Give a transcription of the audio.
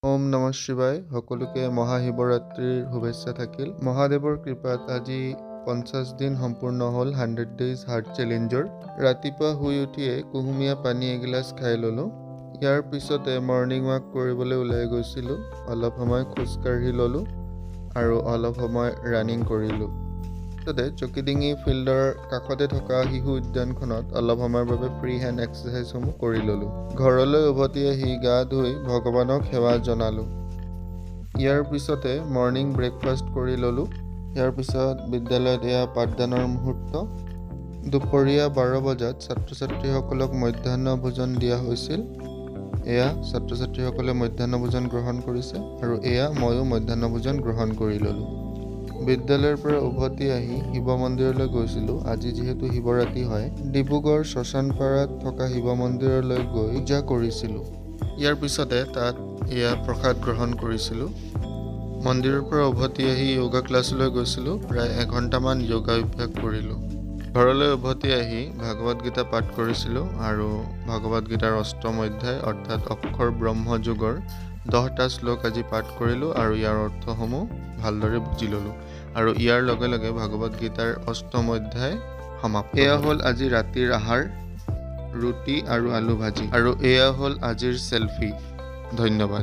ওম নমঃ শিৱায়। সকলোকে মহাশিৱৰাত্ৰিৰ শুভেচ্ছা থাকিল। মহাদেৱৰ কৃপাত আজি 50 দিন সম্পূৰ্ণ হ'ল 100 ডেইজ হাৰ্ট চেলেঞ্জৰ। ৰাতিপুৱা শুই উঠিয়ে কুহুমীয়া পানী এগিলাচ খাই ল'লোঁ। ইয়াৰ পিছতে মৰ্ণিং ৱাক কৰিবলৈ ওলাই গৈছিলোঁ। অলপ সময় খোজকাঢ়ি ল'লোঁ আৰু অলপ সময় ৰানিং কৰিলোঁ। তাৰপিছতে চকিডিঙি ফিল্ডৰ কাষতে থকা শিশু উদ্যানখনত অলপ সময়ৰ বাবে ফ্ৰী হেণ্ড এক্সাৰচাইজসমূহ কৰি ল'লোঁ। ঘৰলৈ উভতি আহি গা ধুই ভগৱানক সেৱা জনালোঁ। ইয়াৰ পিছতে মৰ্ণিং ব্ৰেকফাষ্ট কৰি ল'লোঁ। ইয়াৰ পিছত বিদ্যালয়ত এয়া পাঠদানৰ মুহূৰ্ত। দুপৰীয়া 12 বজাত ছাত্ৰ ছাত্ৰীসকলক মধ্যাহ্ন ভোজন দিয়া হৈছিল। এয়া ছাত্ৰ ছাত্ৰীসকলে মধ্যাহ্ন ভোজন গ্ৰহণ কৰিছে আৰু এয়া ময়ো মধ্যাহ্ন ভোজন গ্ৰহণ কৰি ল'লোঁ। বিদ্যালয়ৰ পৰা উভতি আহি শিৱ মন্দিৰলৈ গৈছিলোঁ। আজি যিহেতু শিৱৰাত্ৰি হয়, ডিব্ৰুগড় শ্মশানপাৰাত থকা শিৱ মন্দিৰলৈ গৈ পূজা কৰিছিলোঁ। ইয়াৰ পিছতে তাত এয়া প্ৰসাদ গ্ৰহণ কৰিছিলোঁ। মন্দিৰৰ পৰা উভতি আহি য়োগা ক্লাছলৈ গৈছিলোঁ। প্ৰায় এঘণ্টামান য়োগা অভ্যাস কৰিলোঁ। ঘৰলৈ উভতি আহি ভাগৱত গীতা পাঠ কৰিছিলোঁ আৰু ভাগৱত গীতাৰ অষ্টম অধ্যায় অৰ্থাৎ অক্ষৰ ব্ৰহ্ম যুগৰ 10টা শ্লোক আজি পাঠ কৰিলোঁ আৰু ইয়াৰ অৰ্থসমূহ ভালদৰে বুজি ল'লোঁ আৰু ইয়াৰ লগে লগে ভাগৱত গীতাৰ অষ্টম অধ্যায় সমাপ্ত। এয়া হ'ল আজি ৰাতিৰ আহাৰ, ৰুটি আৰু আলু ভাজি, আৰু এয়া হ'ল আজিৰ চেলফি। ধন্যবাদ।